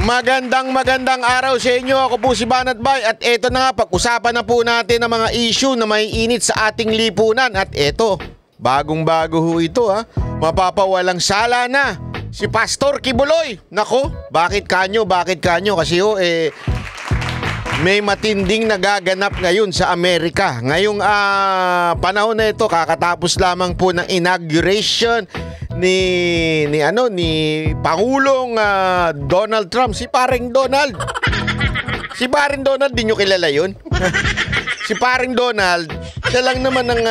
Magandang araw sa inyo. Ako po si Banat Bay at eto na nga, pag-usapan na po natin ang mga issue na may init sa ating lipunan. At eto, bagong-bago ho ito ha. Mapapawalang sala na si Pastor Kibuloy. Nako, bakit kanyo? Kasi ho may matinding nagaganap ngayon sa Amerika. Ngayong panahon na ito, kakatapos lamang po ng inauguration ni Pangulong Donald Trump, si Paring Donald. Si Paring Donald, di nyo kilala yun? Si Paring Donald, siya lang naman ng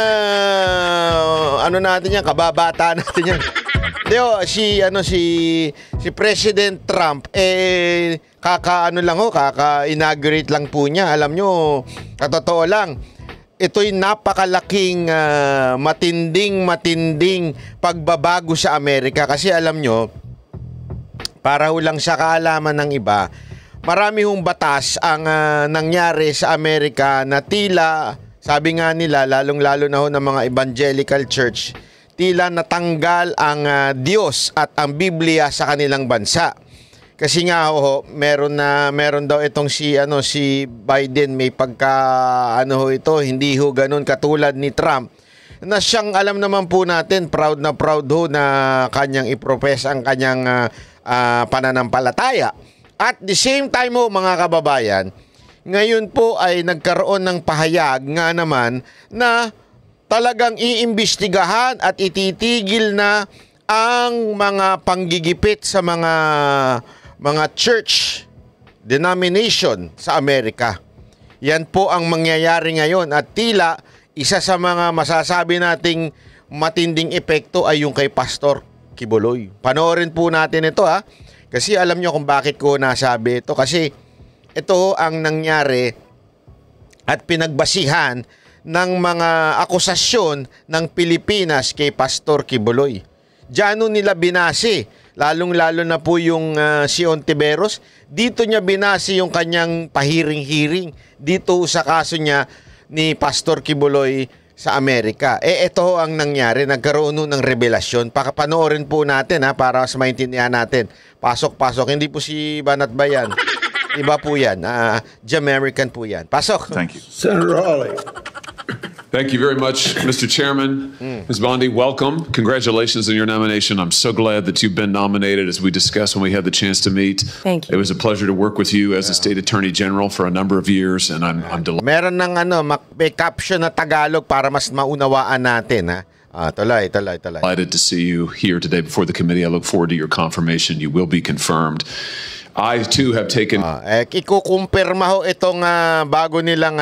natin yan, kababata natin yan. Si President Trump kaka-inaugurate lang po niya. Alam nyo, katotoo lang, ito'y napakalaking matinding pagbabago sa Amerika. Kasi alam nyo, para lang sa kaalaman ng iba, marami hong batas ang nangyari sa Amerika na tila, sabi nga nila, lalong-lalo na ho ng mga evangelical church, tila natanggal ang Diyos at ang Biblia sa kanilang bansa. Kasi nga meron daw itong si Biden, may hindi ho ganun katulad ni Trump. Na siyang, alam naman po natin, proud na kanyang iprofess ang kanyang pananampalataya. At the same time mga kababayan, ngayon po ay nagkaroon ng pahayag nga naman na talagang iimbestigahan at ititigil na ang mga panggigipit sa mga church denomination sa Amerika. Yan po ang mangyayari ngayon at tila isa sa mga masasabi nating matinding epekto ay yung kay Pastor Kibuloy. Panoorin po natin ito ha. Kasi alam nyo kung bakit ko nasabi ito. Kasi ito ang nangyari at pinagbasihan ng mga akusasyon ng Pilipinas kay Pastor Kibuloy. Diyan nila binasi, lalong-lalo na po yung si Ontiveros. Dito niya binasi yung kanyang pahiring-hiring dito sa kaso niya ni Pastor Kibuloy sa Amerika. Ito ang nangyari, nagkaroon ng revelasyon. Panoorin po natin para mas maintindihan natin. Pasok. Hindi po si Banat Bayan. Iba po yan. Jamaican po yan. Pasok. Thank you. Senator Hawley. Thank you very much, Mr. Chairman. Ms. Bondi, welcome. Congratulations on your nomination. I'm so glad that you've been nominated, as we discussed when we had the chance to meet. Thank you. It was a pleasure to work with you as the State Attorney General for a number of years, and I'm delighted. Meron ng may caption na Tagalog para mas maunawaan natin ha. Tuloy. Delighted to see you here today before the committee. I look forward to your confirmation. You will be confirmed. I too have taken. Ikukumpirma ho itong bago nilang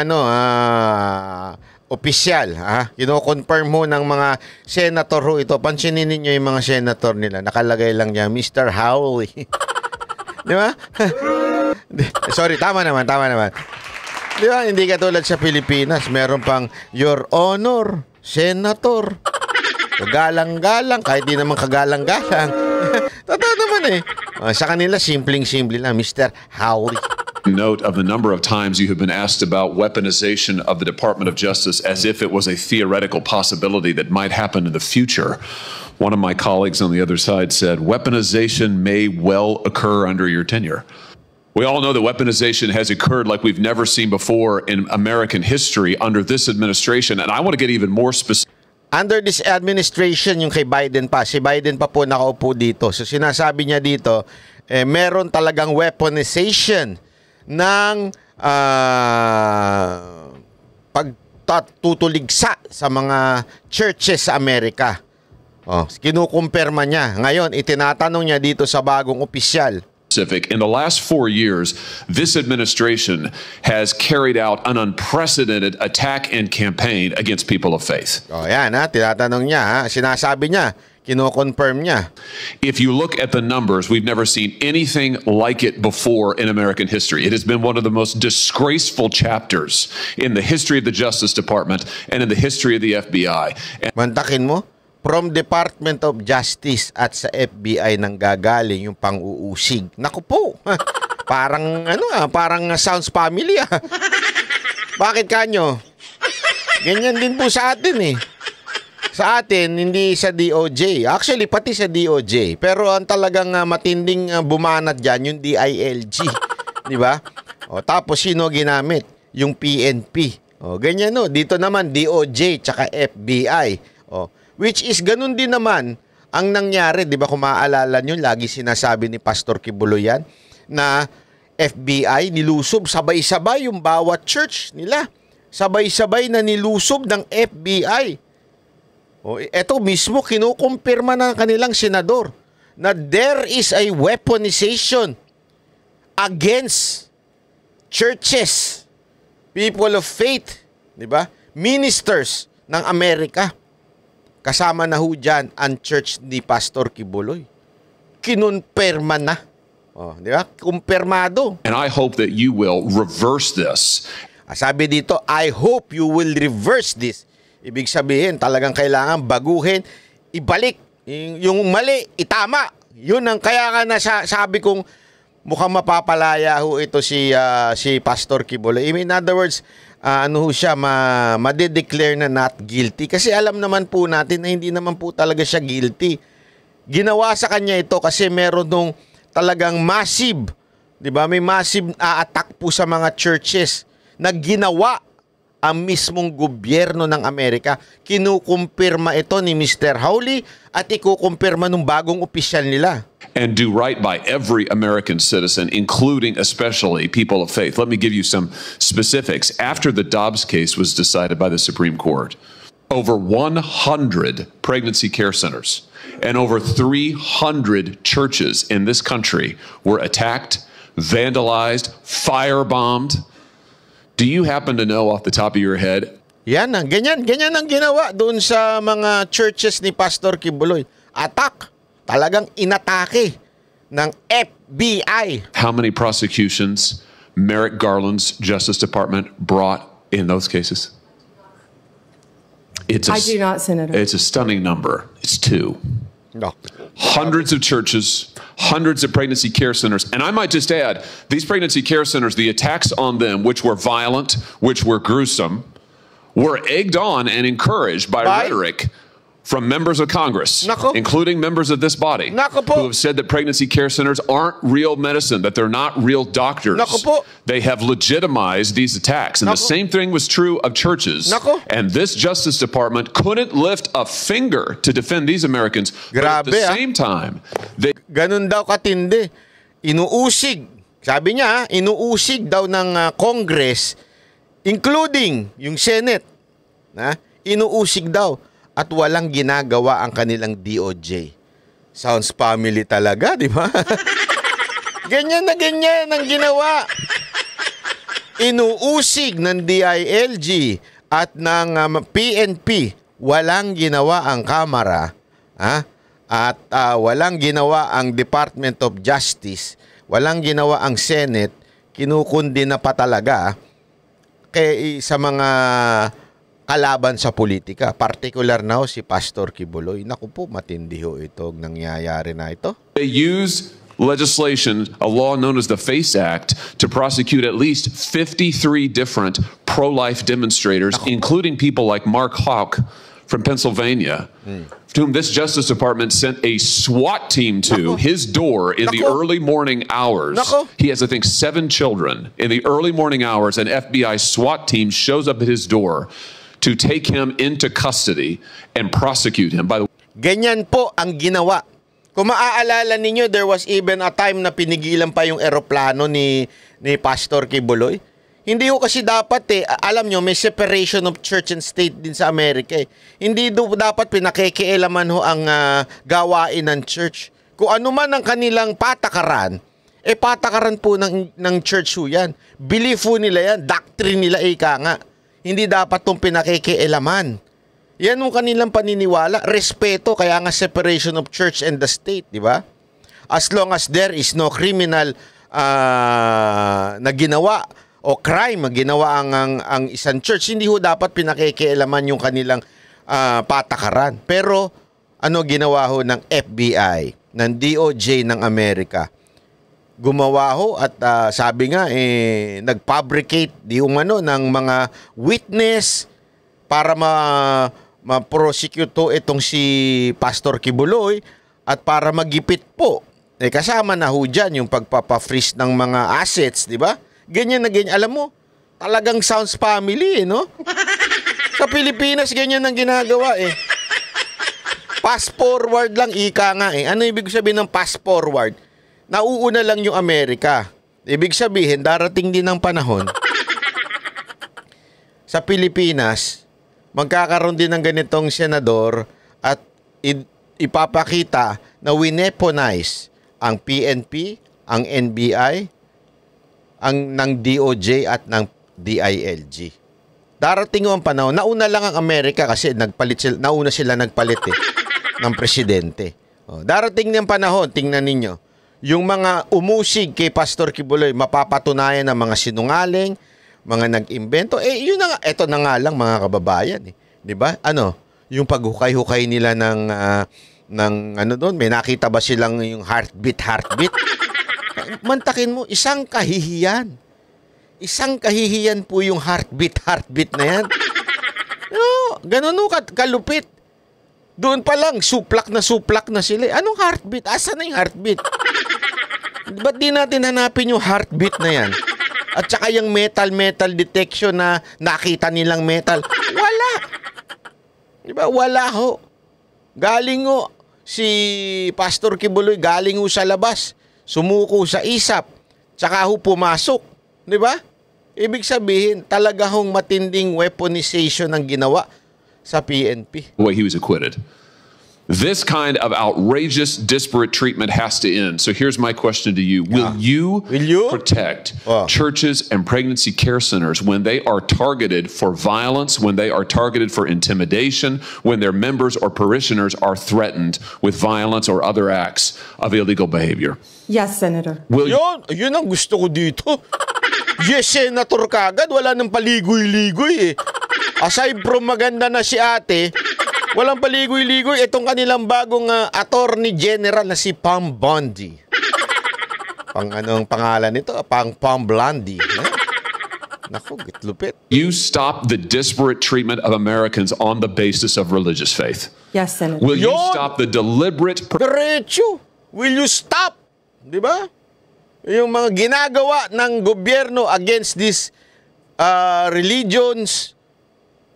opisyal, kino-confirm ho ng mga senator ho ito. Pansinin ninyo yung mga senator nila. Nakalagay lang niya, Mr. Howley. Di ba? Sorry, tama naman. Di ba? Hindi katulad sa Pilipinas. Meron pang, Your Honor, Senator. Kagalang-galang, kahit di naman kagalang-galang. Totoo naman sa kanila, simpleng-simple lang, Mr. Howley. Note of the number of times you have been asked about weaponization of the Department of Justice as if it was a theoretical possibility that might happen in the future. One of my colleagues on the other side said, weaponization may well occur under your tenure. We all know that weaponization has occurred like we've never seen before in American history under this administration. And I want to get even more specific. Under this administration, yung kay Biden pa, si Biden pa po nakaupo dito. So sinasabi niya dito, meron talagang weaponization ng pagtutuligsa sa mga churches sa Amerika. Kinukumpirma niya. Ngayon, itinatanong niya dito sa bagong opisyal. In the last 4 years, this administration has carried out an unprecedented attack and campaign against people of faith. Yan tinatanong niya, sinasabi niya, kino-confirm niya. If you look at the numbers, we've never seen anything like it before in American history. It has been one of the most disgraceful chapters in the history of the Justice Department and in the history of the FBI. Mantakin mo? From Department of Justice at sa FBI nang gagaling yung pang-uusig. Naku po. Parang sounds familiar. Bakit kanyo? Ganyan din po sa atin Sa atin, hindi sa DOJ. Actually, pati sa DOJ. Pero ang talagang matinding bumanat dyan, yung DILG. Di ba? O, tapos sino ginamit? Yung PNP. O, ganyan no. Dito naman, DOJ tsaka FBI. O, which is ganun din naman ang nangyari. Di ba kung maaalala nyo, lagi sinasabi ni Pastor Kibuloy yan, na FBI nilusob sabay-sabay yung bawat church nila. Sabay-sabay na nilusob ng FBI. O, eto mismo kinukumpirma ng kanilang senador na there is a weaponization against churches, people of faith, di ba? Ministers ng Amerika. Kasama na ho dyan ang church ni Pastor Kibuloy. Kinunperma na. O, di ba? Kumpirmado. And I hope that you will reverse this. Sabi dito, I hope you will reverse this. Ibig sabihin, talagang kailangan baguhin, ibalik. Yung mali, itama. Yun ang kaya nga sabi kong mukhang mapapalaya ho ito si Pastor Kibuloy. In other words, ano ho siya, madedeclare na not guilty. Kasi alam naman po natin na hindi naman po talaga siya guilty. Ginawa sa kanya ito kasi meron nung talagang massive, di ba? May massive attack po sa mga churches na ginawa ang mismong gobyerno ng Amerika. Kinukumpirma ito ni Mr. Hawley at ikukumpirma ng bagong opisyal nila. And do right by every American citizen, including especially people of faith. Let me give you some specifics. After the Dobbs case was decided by the Supreme Court, over 100 pregnancy care centers and over 300 churches in this country were attacked, vandalized, firebombed. Do you happen to know off the top of your head? Yan ang ganyan ang ginawa doon sa mga churches ni Pastor Kibuloy. Attack. Talagang inatake ng FBI. How many prosecutions Merrick Garland's Justice Department brought in those cases? I do not, Senator. It's a stunning number. It's 2. No. Hundreds of churches, hundreds of pregnancy care centers. And I might just add, these pregnancy care centers, the attacks on them, which were violent, which were gruesome, were egged on and encouraged by rhetoric from members of Congress, including members of this body, who have said that pregnancy care centers aren't real medicine, that they're not real doctors. They have legitimized these attacks. And the same thing was true of churches. And this Justice Department couldn't lift a finger to defend these Americans. But at the same time, they... Ganun daw katindi. Inuusig. Sabi niya, inuusig daw ng Congress, including yung Senate. Inuusig daw. At walang ginagawa ang kanilang DOJ. Sounds family talaga, di ba? Ganyan na ganyan ang ginawa. Inuusig ng DILG at ng PNP. Walang ginawa ang Kamara. At walang ginawa ang Department of Justice. Walang ginawa ang Senate. Kinukundi na pa talaga kay sa mga kalaban sa politika, particular na si Pastor Kibuloy. Naku po, matindi ho ito nangyayari na ito. They use legislation, a law known as the FACE Act, to prosecute at least 53 different pro-life demonstrators, including people like Mark Houck from Pennsylvania, to whom this Justice Department sent a SWAT team to his door in the early morning hours. He has, I think, 7 children. In the early morning hours, an FBI SWAT team shows up at his door to take him into custody and prosecute him. By the Ganyan po ang ginawa. Kung maaalala ninyo, there was even a time na pinigilan pa yung eroplano ni Pastor Kibuloy. Hindi ho kasi dapat alam nyo, may separation of church and state din sa Amerika Hindi dapat pinakikialaman ho ang gawain ng church. Kung ano man ang kanilang patakaran, patakaran po ng church ho yan. Belief ho nila yan, doctrine nila ika nga. Hindi dapat itong pinakikialaman. Yan ang kanilang paniniwala. Respeto, kaya nga separation of church and the state, di ba? As long as there is no criminal na ginawa o crime na ginawa ang isang church, hindi ho dapat pinakikialaman yung kanilang patakaran. Pero ano ginawa ho ng FBI, ng DOJ ng Amerika? Gumawa ho at sabi nga nag-fabricate ng mga witness para ma-prosecute to itong si Pastor Kibuloy at para magipit po. Kasama na ho dyan yung pagpapa-freeze ng mga assets, di ba? Ganyan na ganyan. Alam mo, talagang sounds family, no? Sa Pilipinas, ganyan ang ginagawa, Pass forward lang, ika nga, Ano ibig sabihin ng pass forward? Nauuna lang yung Amerika. Ibig sabihin, darating din ang panahon. Sa Pilipinas, magkakaroon din ng ganitong senador at ipapakita na wineponize ang PNP, ang NBI, ng DOJ at ng DILG. Darating ang panahon. Nauna lang ang Amerika kasi nauna sila nagpalit ng presidente. Darating ng panahon, tingnan ninyo, yung mga umusig kay Pastor Kibuloy, mapapatunayan ng mga sinungaling, mga nag-imbento. Yun na nga, eto na nga lang mga kababayan. 'Di ba? Yung paghukay-hukay nila ng doon, may nakita ba silang yung heartbeat? Mantakin mo, isang kahihiyan. Isang kahihiyan po yung heartbeat na yan. Ganun kalupit. Doon pa lang, suplak na sila. Anong heartbeat? Asa na yung heartbeat? Ba't di natin hanapin yung heartbeat na yan? At saka yung metal detection na nakita nilang metal. Wala. Diba? Wala ho. Galing ho. Si Pastor Kibuloy galing ho sa labas. Sumuko sa isap. Tsaka ho pumasok. Diba? Ibig sabihin, talaga hong matinding weaponization ang ginawa sa PNP. The way he was acquitted. This kind of outrageous, disparate treatment has to end. So here's my question to you. Will you protect churches and pregnancy care centers when they are targeted for violence, when they are targeted for intimidation, when their members or parishioners are threatened with violence or other acts of illegal behavior? Yes, Senator. Yun ang gusto ko dito. Yes, Senator kagad. Wala nang paligoy-ligoy Aside from maganda na si ate, walang paligoy-ligoy. Itong kanilang bagong attorney general na si Pam Bondi. Anong pangalan nito? Pam Blandi. Naku, gitlupit. You stop the disparate treatment of Americans on the basis of religious faith. Yes, Senator. Will you stop the deliberate... Diretso. Will you stop? Di ba? Yung mga ginagawa ng gobyerno against these religions.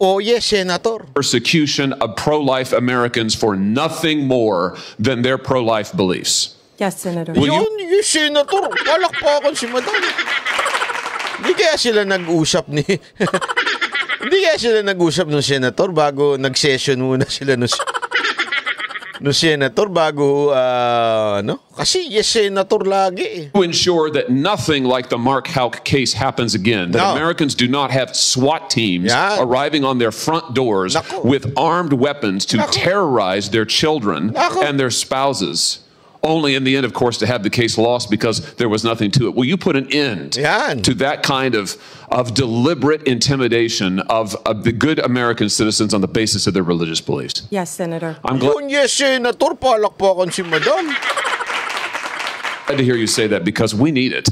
Yes, Senator. Persecution of pro-life Americans for nothing more than their pro-life beliefs. Yes, Senator. Yes, Senator. Palakpakan si Madam. Hindi kaya sila nag-usap Hindi kaya sila nag-usap ng Senator bago nag-session muna sila no Senator bago Kasi yes, Senator lagi To ensure that nothing like the Mark Houck case happens again, that Americans do not have SWAT teams arriving on their front doors with armed weapons to terrorize their children and their spouses. Only in the end, of course, to have the case lost because there was nothing to it. Will you put an end to that kind of deliberate intimidation of the good American citizens on the basis of their religious beliefs? Yes, Senator. I'm glad yes, Senator. Palakpakan si Madam. to hear you say that because we need it.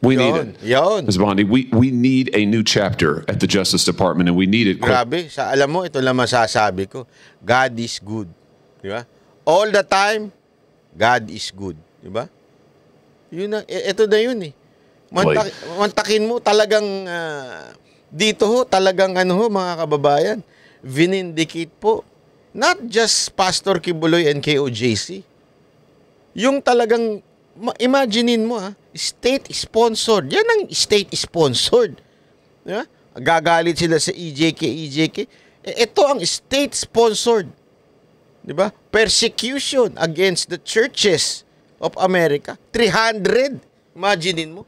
We need it. Ms. Bondi, we need a new chapter at the Justice Department and we need it. Grabe. Alam mo, ito lang masasabi ko. God is good. Di ba? All the time, God is good. Di ba? Yun na, ito na yun Mantakin mo talagang dito ho, talagang mga kababayan, vinindicate po. Not just Pastor Kibuloy and KOJC. Yung talagang, imaginein mo state-sponsored. Yan ang state-sponsored. Di ba? Gagalit sila sa EJK. Ito ang state-sponsored. Di ba? Persecution against the churches of America. 300. Imaginein mo.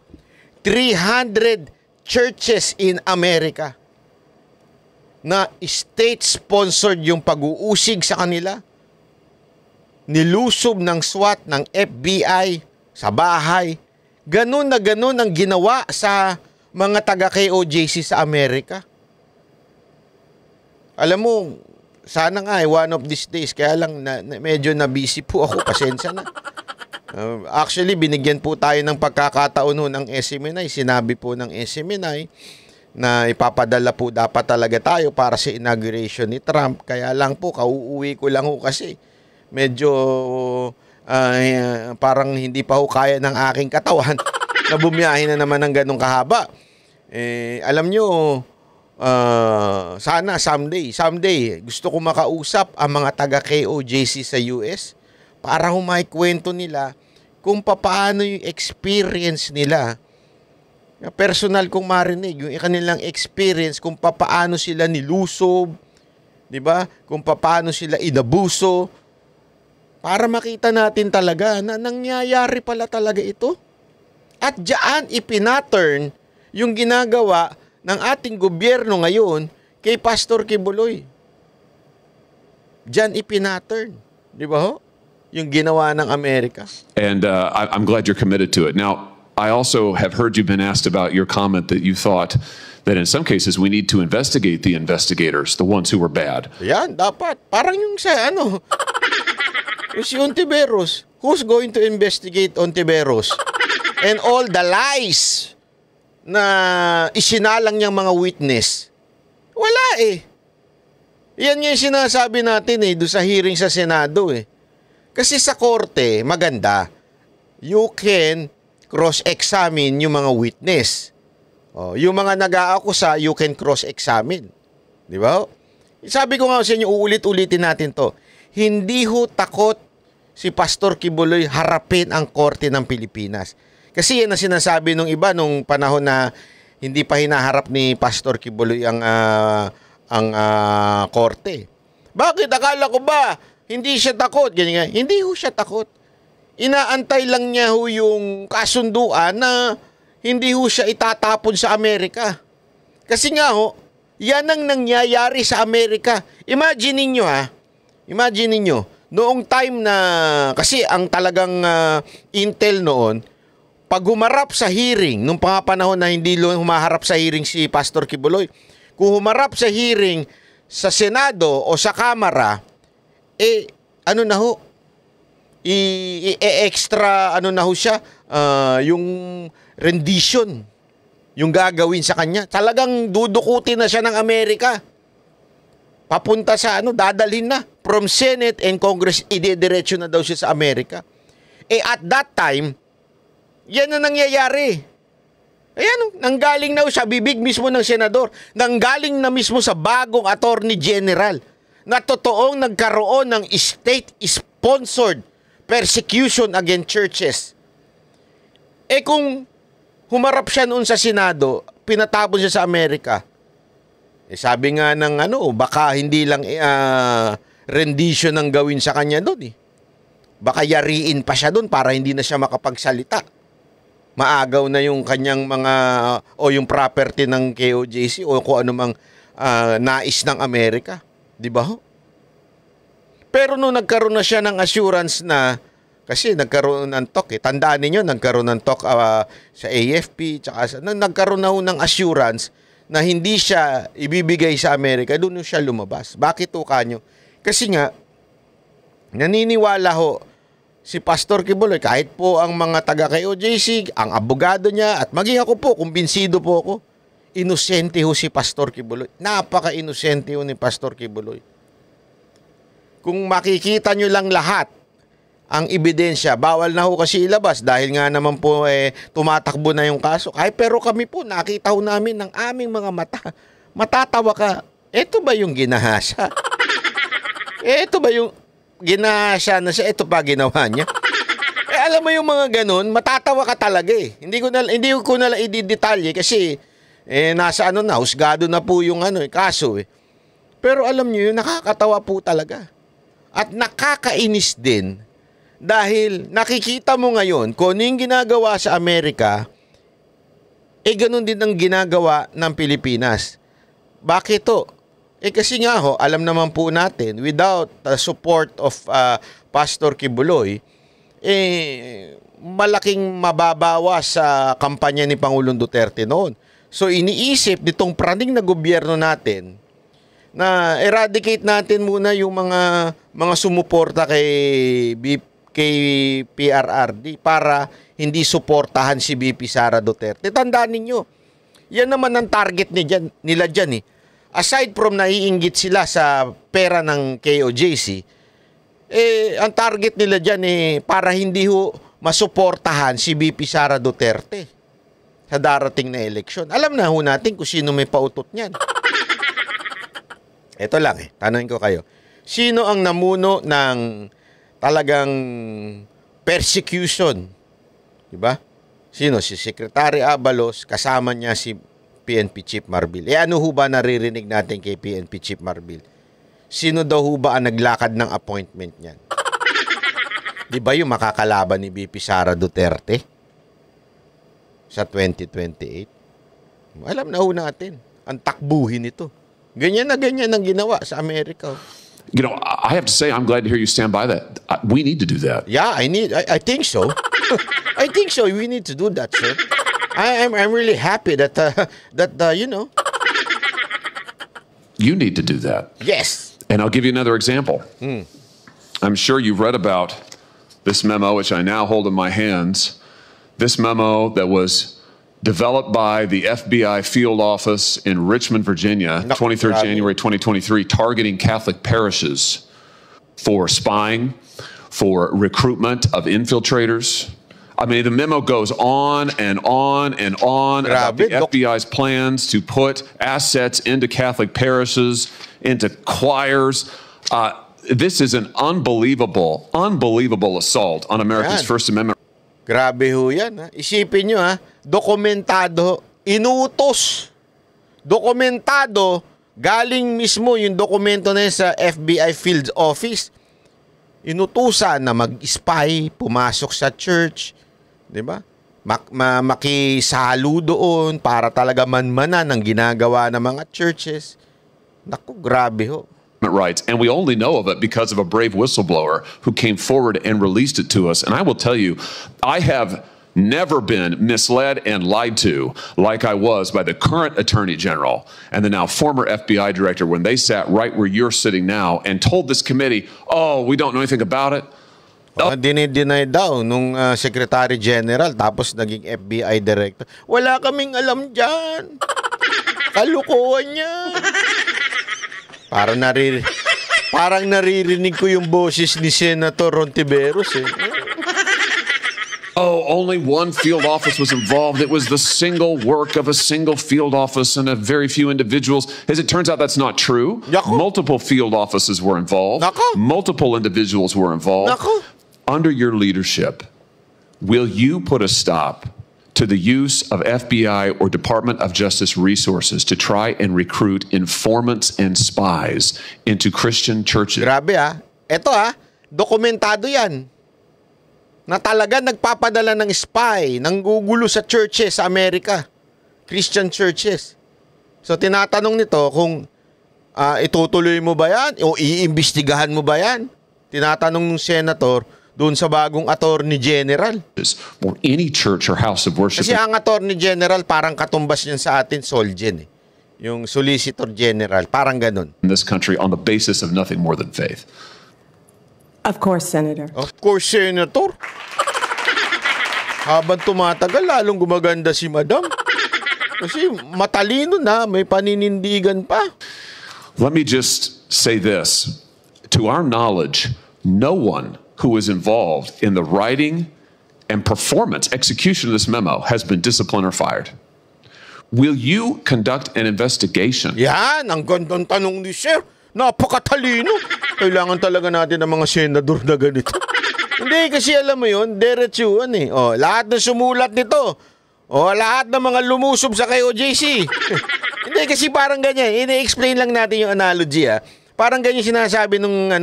300 churches in America na state-sponsored yung pag-uusig sa kanila. Nilusob ng SWAT, ng FBI sa bahay. Ganun na ganun ang ginawa sa mga taga-KOJC sa Amerika. Alam mo, sana nga one of these days, kaya lang medyo na-busy po ako, pasensya na. Actually, binigyan po tayo ng pagkakataon ng SMNI. Sinabi po ng SMNI na ipapadala po dapat talaga tayo para sa inauguration ni Trump. Kaya lang po, kauuwi ko lang ho kasi medyo parang hindi pa ho kaya ng aking katawan na bumiyahe na naman ng ganong kahaba. Alam nyo, sana someday gusto ko makausap ang mga taga KOJC sa US para humaykwento nila kung paano yung experience nila. Personal kong marinig yung kanilang experience kung paano sila nilusob, 'di ba? Kung paano sila inabuso, para makita natin talaga na nangyayari pala talaga ito. At diyan ipinaturn yung ginagawa ng ating gobyerno ngayon kay Pastor Kibuloy. Diyan ipinaturn, 'di ba ho? Yung ginawa ng Amerika. And I'm glad you're committed to it. Now, I also have heard you've been asked about your comment that you thought that in some cases we need to investigate the investigators, the ones who were bad. Yan, dapat. Parang yung sa yung si Ontiveros. Who's going to investigate Ontiveros? And all the lies na isinalang niyang mga witness. Wala eh. Yan yung sinasabi natin doon sa hearing sa Senado eh. Kasi sa korte, maganda. You can cross-examine yung mga witness. Yung mga nag-aakusa, you can cross-examine. Di ba? Sabi ko nga sa inyo, uulit-ulitin natin to. Hindi ho takot si Pastor Kibuloy harapin ang korte ng Pilipinas. Kasi yan ang sinasabi nung iba nung panahon na hindi pa hinaharap ni Pastor Kibuloy ang korte. Bakit? Akala ko ba hindi siya takot? Ganyan. Hindi ho siya takot. Inaantay lang niya ho yung kasunduan na hindi ho siya itatapon sa Amerika. Kasi nga ho, yan ang nangyayari sa Amerika. Imagine ninyo, noong time na, kasi ang talagang intel noon, pag humarap sa hearing, nung panahon na hindi humaharap sa hearing si Pastor Kibuloy, kung humarap sa hearing sa Senado o sa Kamara, extra na ho siya, yung rendition, yung gagawin sa kanya. Talagang dudukutin na siya ng Amerika. Papunta sa dadalhin na. From Senate and Congress, idediretso na daw siya sa Amerika. At that time, yan na nangyayari. Ayan, nanggaling na sa bibig mismo ng senador. Nanggaling na mismo sa bagong attorney general na totoong nagkaroon ng state-sponsored persecution against churches. Kung humarap siya noon sa Senado, pinatapon siya sa Amerika. Sabi nga ng baka hindi lang rendition ang gawin sa kanya doon. Baka yariin pa siya doon para hindi na siya makapagsalita. Maagaw na yung kanyang mga o yung property ng KOJC o kung anumang nais ng Amerika. Di ba? Pero nung nagkaroon na siya ng assurance na, kasi nagkaroon ng talk tandaan ninyo, nagkaroon ng talk sa AFP, tsaka nagkaroon na ng assurance na hindi siya ibibigay sa Amerika, doon siya lumabas. Bakit ho kanyo? Kasi nga, naniniwala ho si Pastor Kibuloy, kahit po ang mga taga-KOJC, ang abogado niya, at maging ako po, kumbinsido po ako, inosente ho si Pastor Kibuloy. Napaka-inosente ho ni Pastor Kibuloy. Kung makikita nyo lang lahat ang ebidensya, bawal na ho kasi ilabas dahil nga naman po tumatakbo na yung kaso. Pero kami po, nakita ho namin ng aming mga mata. Matatawa ka, eto ba yung ginahasa? Eto ba yung ginahasa na siya? Eto pa ginawa niya? Alam mo yung mga ganun, matatawa ka talaga eh. Hindi ko na lang i-detalye kasi nasa husgado na po yung kaso eh. Pero alam niyo yun, nakakatawa po talaga. At nakakainis din dahil nakikita mo ngayon kung ano yung ginagawa sa Amerika, ganun din ang ginagawa ng Pilipinas. Bakit to? Kasi nga ho, alam naman po natin, without the support of Pastor Kibuloy, malaking mababawa sa kampanya ni Pangulong Duterte noon. So iniisip nitong praning na gobyerno natin na eradicate natin muna yung mga sumuporta kay PRRD para hindi suportahan si BP Sara Duterte. Tandaan ninyo, Yan naman ang target nila dyan eh. Aside from naiinggit sila sa pera ng KOJC, ang target nila dyan para hindi masuportahan si VP Sara Duterte sa darating na eleksyon. Alam na natin kung sino may pautot niyan. Ito lang tanongin ko kayo. Sino ang namuno ng talagang persecution? Diba? Sino? Si Secretary Abalos, kasama niya si PNP Chief Marbil. Ano ho ba naririnig natin kay PNP Chief Marbil? Sino daw ho ba ang naglakad ng appointment niyan? Di ba yung makakalaban ni VP Sara Duterte sa 2028? Alam na ho natin. Ang takbuhin ito. Ganyan na ganyan ang ginawa sa Amerika. You know, I have to say, I'm glad to hear you stand by that. We need to do that. Yeah, I think so. I think so. We need to do that, sir. I'm really happy that you know. You need to do that. Yes. And I'll give you another example. I'm sure you've read about this memo, which I now hold in my hands. This memo that was developed by the FBI field office in Richmond, Virginia, 23rd January 2023, targeting Catholic parishes for spying, for recruitment of infiltrators. I mean, the memo goes on and on and on about the FBI's plans to put assets into Catholic parishes, into choirs. This is an unbelievable assault on America's First Amendment. Grabe ho yan. Isipin nyo dokumentado, inutos. Dokumentado, galing mismo yung dokumento na yun sa FBI field office. Inutusan na mag-spy, pumasok sa church, di ba? Makisalo doon para talaga manmanan ang ginagawa ng mga churches. Naku, grabe ho. Rights, and we only know of it because of a brave whistleblower who came forward and released it to us. And I will tell you, I have never been misled and lied to like I was by the current Attorney General and the now former FBI Director when they sat right where you're sitting now and told this committee, oh, we don't know anything about it. Dinay daw nung Secretary General tapos naging FBI Director. Wala kaming alam dyan. Kalukuhan niya. Parang naririnig ko yung boses ni Senator Rontiveros Oh, only one field office was involved. It was the single work of a single field office and a very few individuals. As it turns out, that's not true. Multiple field offices were involved. Multiple individuals were involved. Under your leadership, will you put a stop to the use of FBI or Department of Justice resources to try and recruit informants and spies into Christian churches? Grabe Ito dokumentado yan. Na talaga nagpapadala ng spy, nanggugulo sa churches sa Amerika. Christian churches. So tinatanong nito kung itutuloy mo ba yan o iimbestigahan mo ba yan? Tinatanong ng senator doon sa bagong Attorney General. Or any church or house of worship. Kasi ang Attorney General parang katumbas niyan sa atin, Solgen Yung Solicitor General, parang ganun. In this country on the basis of nothing more than faith. Of course, Senator. Of course, Senator. Habang tumatagal, lalong gumaganda si Madam. Kasi matalino na, may paninindigan pa. Let me just say this. To our knowledge, no one who is involved in the writing and execution of this memo has been disciplined or fired. Will you conduct an investigation? Yan, ang gandang tanong ni Sir. Napakatalino. Kailangan talaga natin ng mga senador na ganito. Hindi, kasi alam mo yun, diretsuhan lahat na sumulat nito. Lahat ng mga lumusob sa KOJC. Hindi, kasi parang ganyan. Ini-explain lang natin yung analogy Parang ganyan sinasabi nung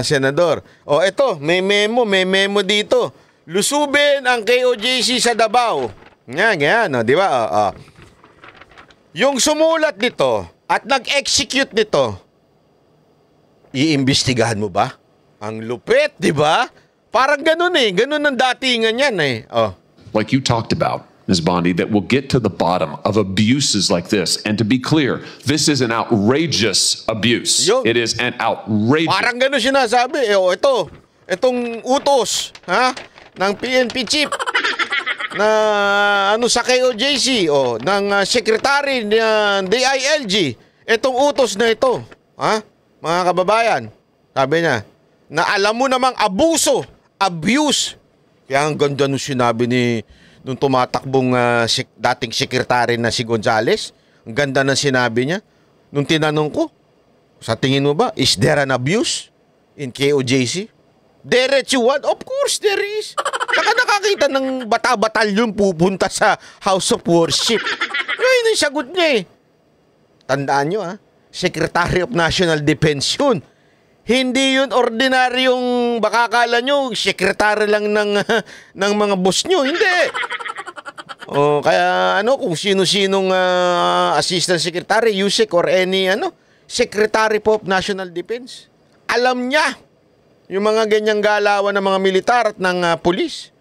senador. Eto, may memo dito. Lusubin ang KOJC sa Davao. Yan, di ba? Yung sumulat nito at nag-execute nito, iimbestigahan mo ba? Ang lupit, di ba? Parang ganun ganun ang datingan yan Like you talked about, Ms. Bondi, that will get to the bottom of abuses like this. And to be clear, this is an outrageous abuse. It is an outrageous... Parang ganun sinasabi. Itong utos ng PNP chief. na sa KOJC ng secretary ng DILG, itong utos na ito, mga kababayan, sabi niya, na alam mo namang abuse. Kaya ang ganda nung sinabi nung tumatakbong dating sekretary na si Gonzales. Ang ganda ng sinabi niya. Nung tinanong ko, sa tingin mo ba, is there an abuse in KOJC? Diretsuhan? Of course there is. Saka nakakita ng bata-batalyon pupunta sa House of Worship. Yun yung sagot niya eh. Tandaan nyo Secretary of National Defense yun. Hindi yun ordinaryong, baka akala nyo, sekretary lang ng mga boss nyo. Hindi. Kaya kung sino-sinong assistant secretary, USEC or any secretary po of National Defense, alam niya yung mga ganyang galawan ng mga militar at ng pulis.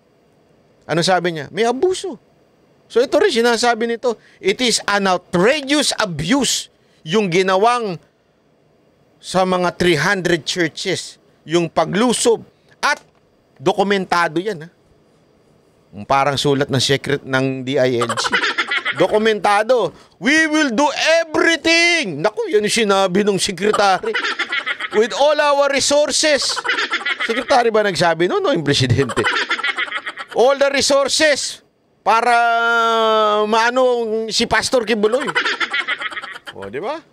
Ano sabi niya? May abuso. So ito rin sinasabi nito, it is an outrageous abuse yung ginawang sa mga 300 churches, yung paglusob, at dokumentado yan. Parang sulat ng secret ng DILG. Dokumentado. We will do everything. Naku, yan yung sinabi ng sekretary. With all our resources. Sekretary ba nagsabi no? No, yung presidente. All the resources para si Pastor Kibuloy. Di ba?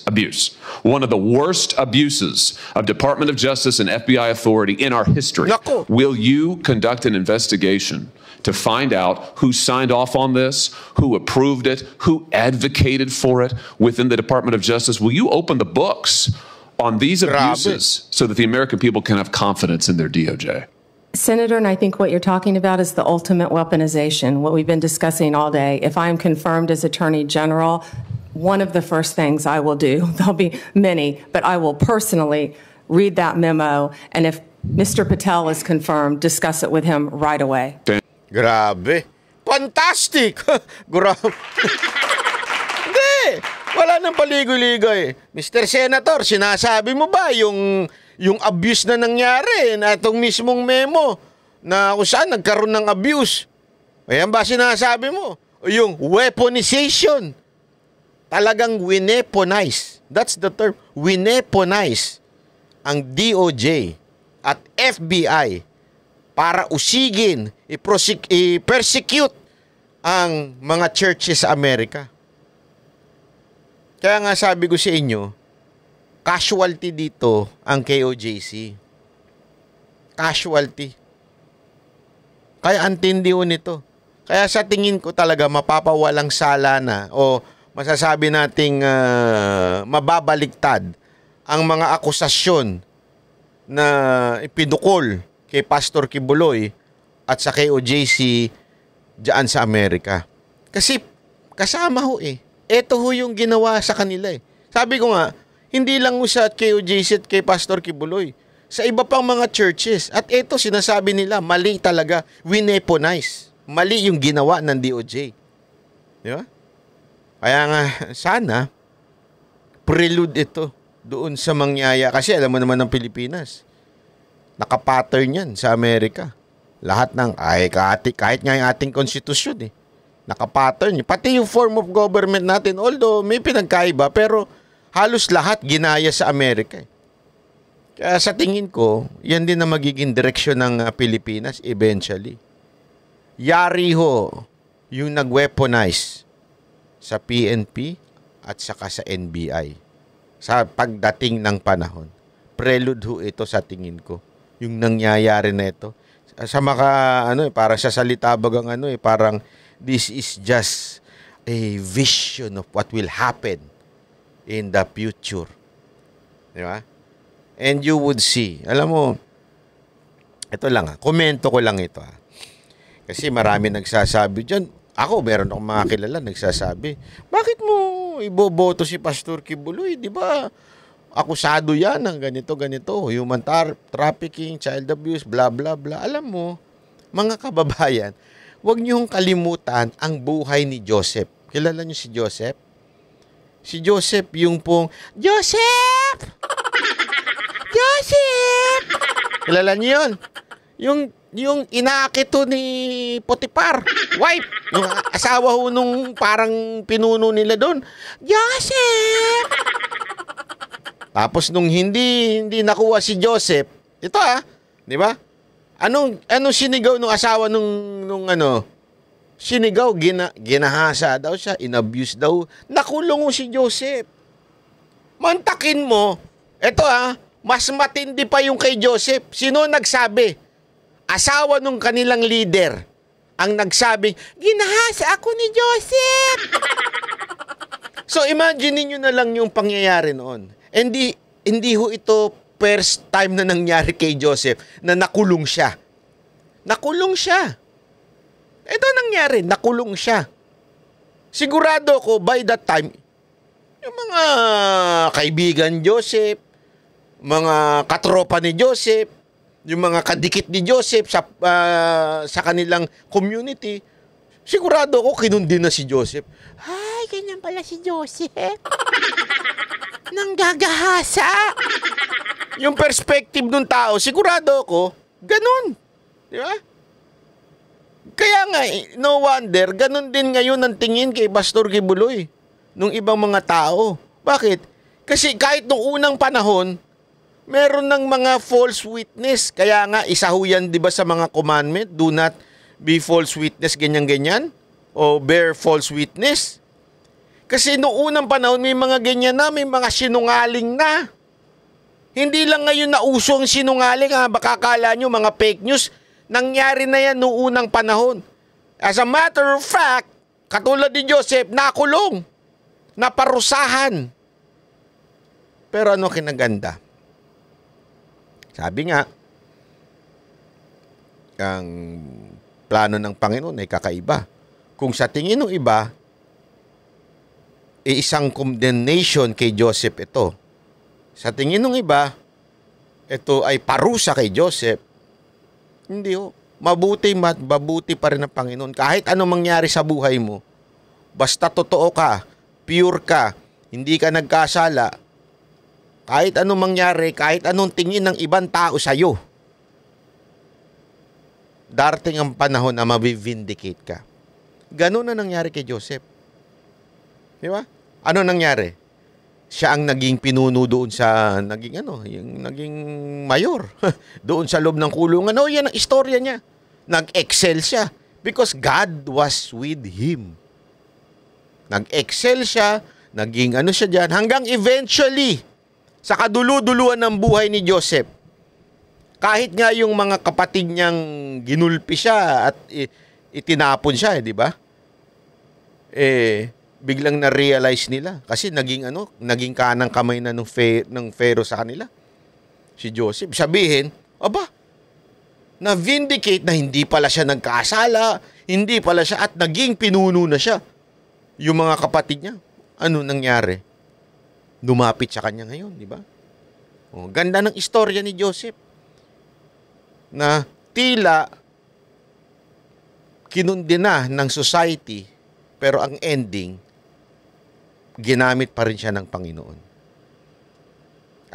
Abuse. One of the worst abuses of Department of Justice and FBI authority in our history. Nako. Will you conduct an investigation to find out who signed off on this, who approved it, who advocated for it within the Department of Justice? Will you open the books on these abuses so that the American people can have confidence in their DOJ? Senator, and I think what you're talking about is the ultimate weaponization, what we've been discussing all day. If I am confirmed as Attorney General, one of the first things I will do, there'll be many, but I will personally read that memo, and if Mr. Patel is confirmed, discuss it with him right away. Grabe. Fantastic! Grabe. Hindi! Wala nang paligoy-ligoy. Mr. Senator, sinasabi mo ba yung abuse na nangyari na itong mismong memo na kung saan nagkaroon ng abuse? Ayan ba sinasabi mo? O yung weaponization. Talagang wineponize. That's the term. Wineponize ang DOJ at FBI para usigin, i-persecute ang mga churches sa Amerika. Kaya nga sabi ko sa inyo, casualty dito ang KOJC. Casualty. Kaya antindi ho nito. Kaya sa tingin ko talaga mapapawalang sala na o masasabi nating mababaliktad ang mga akusasyon na ipinukol kay Pastor Kibuloy at sa KOJC diyan sa Amerika. Kasi kasama ho Ito ho yung ginawa sa kanila Sabi ko nga, hindi lang ho sa KOJC at kay Pastor Kibuloy. Sa iba pang mga churches. At ito sinasabi nila, mali talaga. Wineponize. Mali yung ginawa ng DOJ. Di ba? Kaya nga, sana, prelude ito doon sa mangyaya. Kasi alam mo naman ng Pilipinas, nakapattern yan sa Amerika. Lahat ng, kahit nga yung ating konstitusyon nakapattern. Pati yung form of government natin, although may pinagkaiba, pero halos lahat ginaya sa Amerika. Kaya sa tingin ko, yan din na magiging direksyon ng Pilipinas eventually. Yari ho yung nag-weaponize sa PNP at saka sa NBI sa pagdating ng panahon. Prelude ho ito sa tingin ko. Yung nangyayari na ito. Sa parang sa salita bagang parang this is just a vision of what will happen in the future. Di ba? And you would see. Alam mo, ito lang komento ko lang ito Kasi marami nagsasabi dyan. Ako, meron akong mga kilala nagsasabi, bakit mo iboboto si Pastor Kibuloy? Di ba akusado yan ng ganito, human trafficking, child abuse, blah, blah, blah. Alam mo, mga kababayan, huwag niyong kalimutan ang buhay ni Joseph. Kilala niyo si Joseph? Si Joseph yung pong, Joseph! Joseph! Kilala niyo yun? Yung yung inaakit to ni Potiphar, wife, yung asawa ho nung parang pinuno nila doon. Joseph! Tapos nung hindi nakuha si Joseph, ito di ba? Anong sinigaw nung asawa nung sinigaw, ginahasa daw siya, inabuse daw. Nakulong si Joseph. Mantakin mo, ito mas matindi pa yung kay Joseph. Sino nagsabi? Asawa nung kanilang leader ang nagsabi, ginahasa ako ni Joseph. So imagine niyo na lang yung pangyayari noon. Hindi ho ito first time na nangyari kay Joseph na nakulong siya. Nakulong siya. Ito nangyari, nakulong siya. Sigurado ko by that time, yung mga kaibigan Joseph, mga katropa ni Joseph, yung mga kadikit ni Joseph sa kanilang community, sigurado ko kinundi na si Joseph. Ay, ganyan pala si Joseph. Nanggagahasa. Yung perspective ng tao, sigurado ko, ganun. Di ba? Kaya nga, no wonder, ganun din ngayon ang tingin kay Pastor Kibuloy nung ibang mga tao. Bakit? Kasi kahit nung unang panahon, meron ng mga false witness. Kaya nga, isa ho yan, di ba, sa mga commandment, do not be false witness, ganyan-ganyan, o bear false witness. Kasi nung unang panahon, may mga ganyan na, may mga sinungaling na. Hindi lang ngayon na uso ang sinungaling, baka akala nyo, mga fake news. Nangyari na yan noong unang panahon. As a matter of fact, katulad ni Joseph, nakulong, naparusahan. Pero ano kinaganda? Sabi nga, ang plano ng Panginoon ay kakaiba. Kung sa tingin ng iba, isang condemnation kay Joseph ito. Sa tingin ng iba, ito ay parusa kay Joseph. Hindi ho. Mabuti pa rin ang Panginoon. Kahit ano mangyari sa buhay mo, basta totoo ka, pure ka, hindi ka nagkasala, kahit ano mangyari, kahit anong tingin ng ibang tao sa'yo, darating ang panahon na mabivindicate ka. Ganun na nangyari kay Joseph. Di ba? Ano nangyari? Siya ang naging pinuno doon sa yung naging mayor doon sa loob ng kulungan. Yan ang istorya niya. Nag-excel siya because God was with him. Nag-excel siya, naging siya diyan hanggang eventually sa kadulu-duluan ng buhay ni Joseph. Kahit nga yung mga kapatid niyang ginulpi siya at itinapon siya, di ba? Biglang na-realize nila kasi naging kanang kamay na ng Pharaoh sa kanila. Si Joseph, sabihin, na-vindicate na hindi pala siya nagkasala, hindi pala siya at naging pinuno na siya. Yung mga kapatid niya, ano nangyari? Lumapit sa kanya ngayon, di ba? Ganda ng istorya ni Joseph na tila kinundi na ng society pero ang ending ginamit pa rin siya ng Panginoon.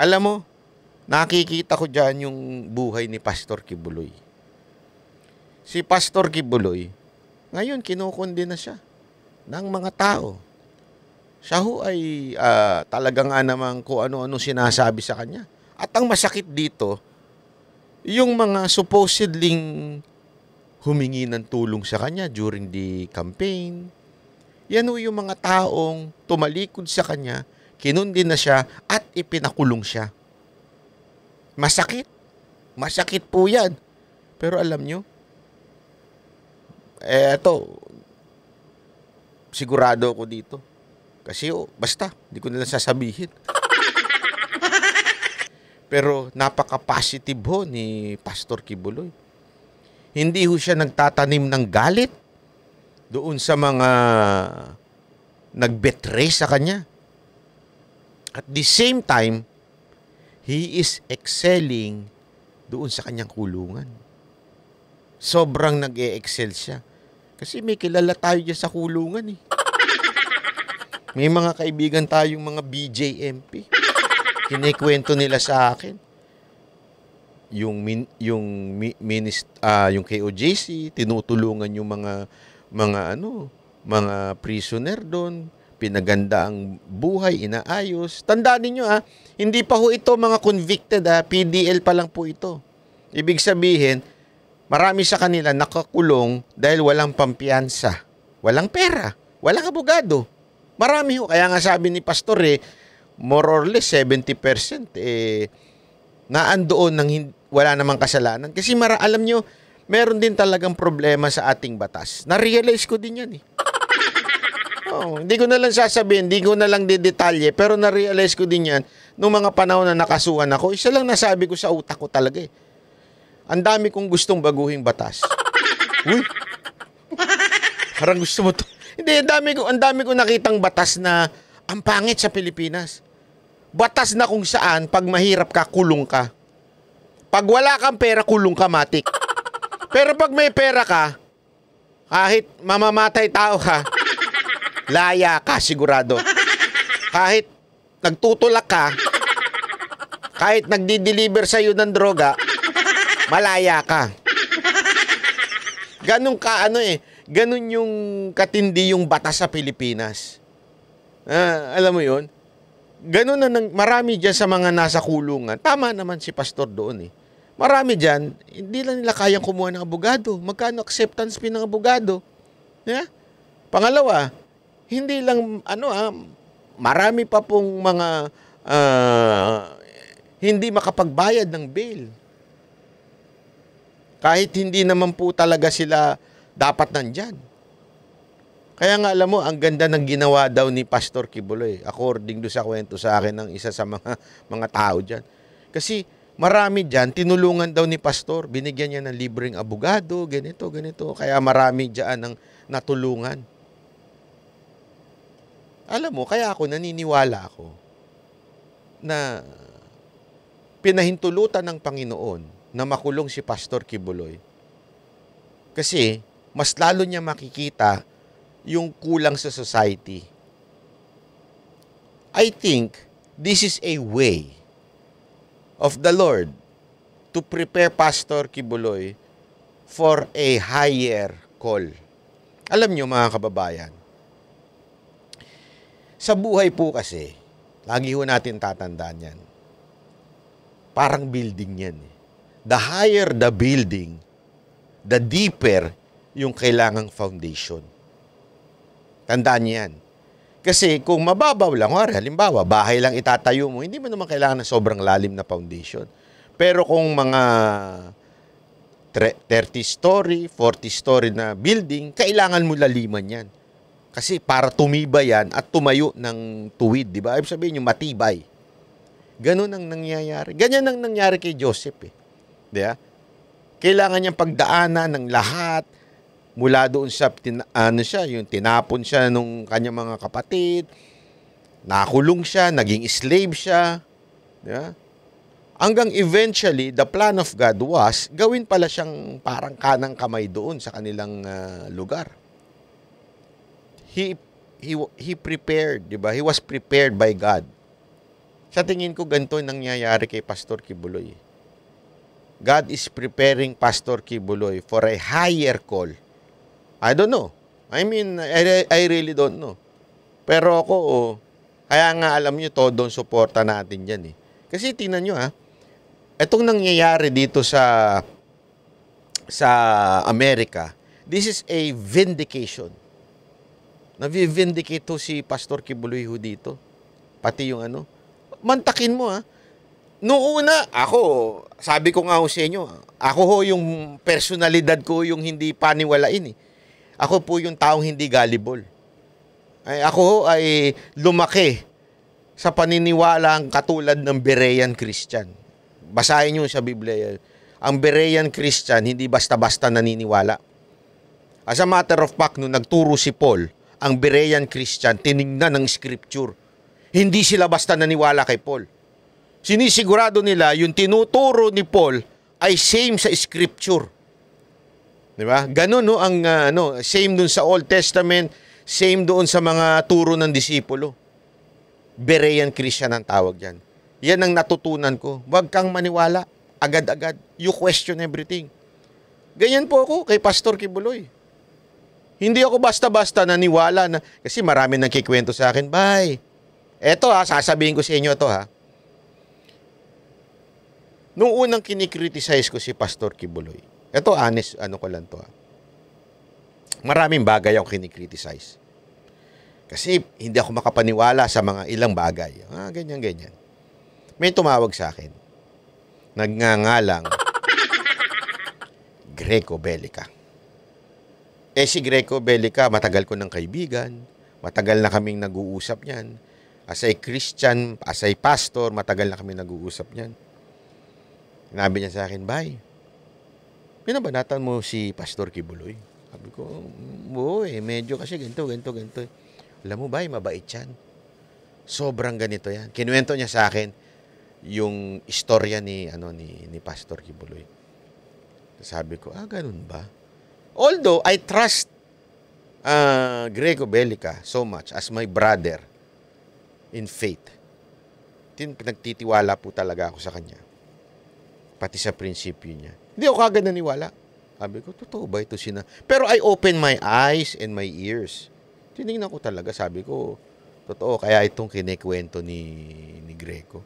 Alam mo, nakikita ko dyan yung buhay ni Pastor Kibuloy. Si Pastor Kibuloy, ngayon kinukundi na siya ng mga tao. Siya ho ay talaga nga namang kung ano-ano sinasabi sa kanya. At ang masakit dito, yung mga supposedly humingi ng tulong sa kanya during the campaign, yan ho yung mga taong tumalikod sa kanya, kinundi na siya at ipinakulong siya. Masakit. Masakit po yan. Pero alam nyo, eto, sigurado ako dito. Kasi basta, hindi ko na sasabihin. Pero napaka-positive ho ni Pastor Kibuloy. Hindi ho siya nagtatanim ng galit doon sa mga nag-betray sa kanya. At the same time, he is excelling doon sa kanyang kulungan. Sobrang nag-e-excel siya. Kasi may kilala tayo dyan sa kulungan . May mga kaibigan tayong mga BJMP. Kinikwento nila sa akin. yung KOJC, tinutulungan yung mga prisoner doon, pinaganda ang buhay, inaayos. Tandaan niyo hindi pa ho ito mga convicted PDL pa lang po ito. Ibig sabihin, marami sa kanila nakakulong dahil walang pampiyansa, walang pera, walang abogado. Marami ho. Kaya nga sabi ni Pastor more or less 70% naandoon ng wala namang kasalanan. Kasi alam nyo, meron din talagang problema sa ating batas. Na-realize ko din yan hindi ko na lang sasabihin, hindi ko na lang didetalye, pero na-realize ko din yan nung mga panahon na nakasuhan ako. Isa lang nasabi ko sa utak ko talaga ang dami kong gustong baguhin batas. Uy! Parang gusto mo to. Hindi, ang dami ko nakitang batas na ang pangit sa Pilipinas. Batas na kung saan, pag mahirap ka, kulong ka. Pag wala kang pera, kulong ka, matik. Pero pag may pera ka, kahit mamamatay tao ka, laya ka, sigurado. Kahit nagtutulak ka, kahit nagdi-deliver sa'yo ng droga, malaya ka. Ganun ka, ganun yung katindi yung batas sa Pilipinas. Alam mo yun? Ganun na marami dyan sa mga nasa kulungan. Tama naman si Pastor doon Marami dyan, hindi lang nila kayang kumuha ng abogado. Magkano acceptance fee ng abogado? Pangalawa, hindi lang, marami pa pong mga hindi makapagbayad ng bail. Kahit hindi naman po talaga sila dapat nandyan. Kaya nga alam mo, ang ganda ng ginawa daw ni Pastor Kibuloy, according do sa kwento sa akin ng isa sa mga tao dyan. Kasi marami dyan, tinulungan daw ni Pastor, binigyan niya ng libreng abogado, ganito. Kaya marami dyan ang natulungan. Alam mo, kaya naniniwala ako na pinahintulutan ng Panginoon na makulong si Pastor Kibuloy. Kasi mas lalo niya makikita yung kulang sa society. I think this is a way of the Lord to prepare Pastor Kibuloy for a higher call. Alam niyo mga kababayan, sa buhay po kasi, lagi ho natin tatandaan yan. Parang building yan. The higher the building, the deeper yung kailangang foundation. Tandaan niyo yan. Kasi kung mababaw lang, halimbawa, bahay lang itatayo mo, hindi mo naman kailangan ng sobrang lalim na foundation. Pero kung mga 30-story, 40-story na building, kailangan mo laliman yan. Kasi para tumibay yan at tumayo ng tuwid, di ba? Ibig sabihin yung matibay. Ganun ang nangyayari. Ganyan ang nangyari kay Joseph Di ba? Kailangan niyang pagdaanan ng lahat mula doon sa yung tinapon siya nung kanyang mga kapatid, nakulong siya, naging slave siya, di ba? Hanggang eventually the plan of God was gawin pala siyang parang kanang kamay doon sa kanilang lugar. He prepared, di ba? He was prepared by God. Sa tingin ko ganito yung nangyayari kay Pastor Kibuloy. God is preparing Pastor Kibuloy for a higher call. I don't know. I mean, I really don't know. Pero ako, kaya nga alam nyo, todo suporta natin dyan Kasi tingnan nyo itong nangyayari dito sa Amerika, this is a vindication. Navi-vindicate si Pastor Kibuloy dito. Pati yung mantakin mo Noong una, sabi ko nga sa inyo, ako yung personalidad ko yung hindi paniwalain Ako po yung taong hindi gullible. Ako ay lumaki sa paniniwalang katulad ng Berean Christian. Basahin nyo sa Biblia. Ang Berean Christian, hindi basta-basta naniniwala. As a matter of fact, nung nagturo si Paul, ang Berean Christian, tinignan ng Scripture. Hindi sila basta naniwala kay Paul. Sinisigurado nila, yung tinuturo ni Paul ay same sa Scripture. Diba? Ganun, ang same dun sa Old Testament, same doon sa mga turo ng disipulo. Berean Christian ang tawag dyan. Yan ang natutunan ko. Huwag kang maniwala. agad-agad. You question everything. Ganyan po ako kay Pastor Kibuloy. Hindi ako basta-basta naniwala na, kasi marami nang kikwento sa akin, bye. Eto sasabihin ko sa inyo ito Nung unang kinikriticize ko si Pastor Kibuloy, eto honest, ko lang to Maraming bagay ako kinikriticize. Kasi hindi ako makapaniwala sa mga ilang bagay. Ganyan. May tumawag sa akin. Nagngangalang Greco Bellica. Si Greco Bellica, matagal ko ng kaibigan. Matagal na kaming nag-uusap niyan. As a Christian, as a pastor, matagal na kaming nag-uusap niyan. Sinabi niya sa akin, bye. Binabanatan mo si Pastor Kibuloy? Sabi ko, medyo kasi ganito. Alam mo, bye, mabait yan. Sobrang ganito yan. Kinuwento niya sa akin yung istorya ni Pastor Kibuloy. Sabi ko, ganun ba? Although I trust Greco Bellica so much as my brother in faith. Nagtitiwala po talaga ako sa kanya. Pati sa prinsipyo niya. Hindi ako kagad naniwala. Sabi ko, totoo ba ito Pero I open my eyes and my ears. Tinignan ko talaga, sabi ko, totoo, kaya itong kinikwento ni Greco.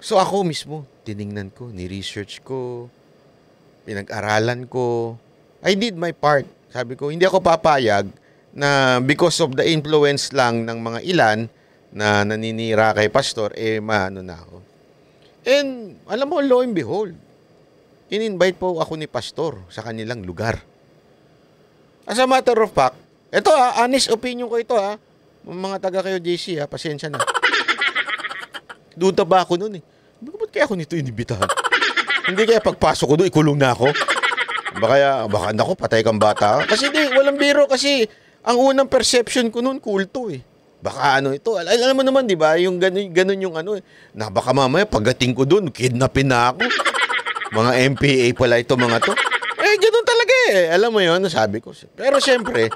So ako mismo, tinignan ko, ni-research ko, pinag-aralan ko. I did my part. Sabi ko, hindi ako papayag na because of the influence lang ng mga ilan na naninira kay Pastor, maano na ako. And, alam mo, lo and behold, in-invite po ako ni Pastor sa kanilang lugar. As a matter of fact, ito honest opinion ko ito mga taga kayo JC pasensya na. Duda ba ako noon Ba't kaya ako nito inibitahan? Hindi kaya pagpasok ko doon, ikulong na ako? Baka nako, patay kang bata. Kasi walang biro kasi ang unang perception ko noon, kulto Baka ito. Alam mo naman, di ba? Yung ganun yung na baka mamaya pagdating ko doon, kidnapin na ako. Mga MPA pala ito mga to. Ganun talaga Alam mo yon, sabi ko. Pero syempre,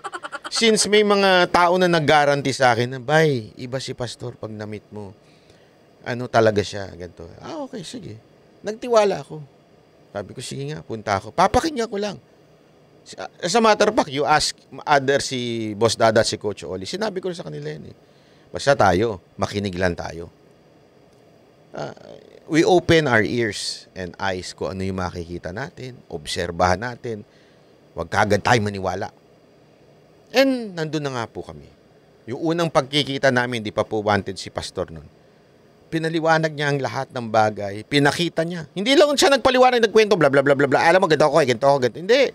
since may mga tao na nag-guarantee sa akin na, bye, iba si Pastor pag na-meet mo. Talaga siya, ganito. Okay, sige. Nagtiwala ako. Sabi ko, sige nga, punta ako. Papakinggan ko lang. As a matter of fact, you ask si Boss Dada, si Coach Oli. Sinabi ko sa kanila yan Basta tayo, makinig lang tayo. We open our ears and eyes kung ano yung makikita natin, obserbahan natin. Huwag kagad tayo maniwala. And nandun na nga po kami. Yung unang pagkikita namin, di pa po wanted si Pastor nun. Pinaliwanag niya ang lahat ng bagay. Pinakita niya. Hindi lang siya nagpaliwanag, nagkwento, bla bla bla bla bla. Alam mo, ganito ako. Hindi.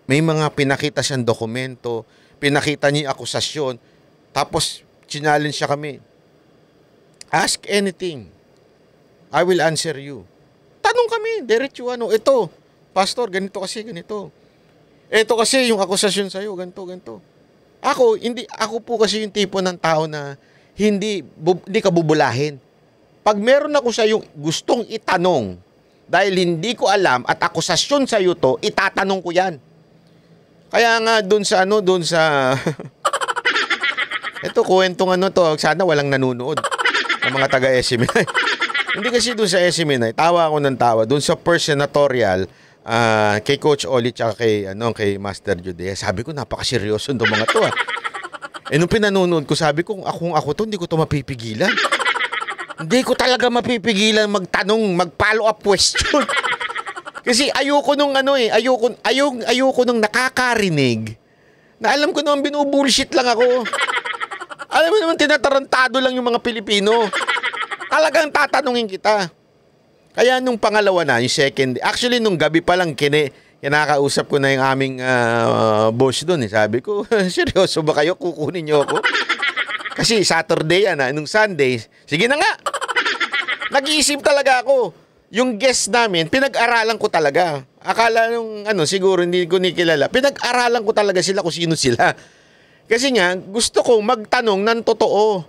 May mga pinakita siyang dokumento. Pinakita niya akusasyon. Tapos, challenge siya kami. Ask anything. I will answer you. Tanong kami, diretso ito, Pastor, ganito kasi, ganito. Ito kasi yung akusasyon sa'yo, ganito. Ako po kasi yung tipo ng tao na hindi ka bubulahin. Pag meron ako sa yung gustong itanong, dahil hindi ko alam at akusasyon sa iyo to, itatanong ko yan. Kaya nga doon sa ito, kwentong to, sana walang nanunood ng mga taga-SMNI. Hindi kasi doon sa SMNI, tawa ako ng tawa. Doon sa first senatorial, kay Coach Oli tsaka kay Master Jude, sabi ko, napakaseryoso ng mga to nung pinanonood ko, sabi ko, kung ako to, hindi ko to mapipigilan. Hindi ko talaga mapipigilan magtanong, mag-follow up question. Kasi ayoko nung ayoko nung nakakarinig na alam ko naman binubullshit lang ako. Alam mo naman, tinatarantado lang yung mga Pilipino. Talagang tatanungin kita. Kaya nung pangalawa na, yung second, actually nung gabi pa lang kinakausap ko na yung aming boss doon. Sabi ko, seryoso ba kayo? Kukunin niyo ako? Kasi Saturday nung Sunday, sige na nga. Nag-iisip talaga ako. Yung guest namin, pinag-aralan ko talaga. Akala nung siguro hindi ko kilala. Pinag-aralan ko talaga sila kung sino sila. Kasi nga, gusto kong magtanong ng totoo.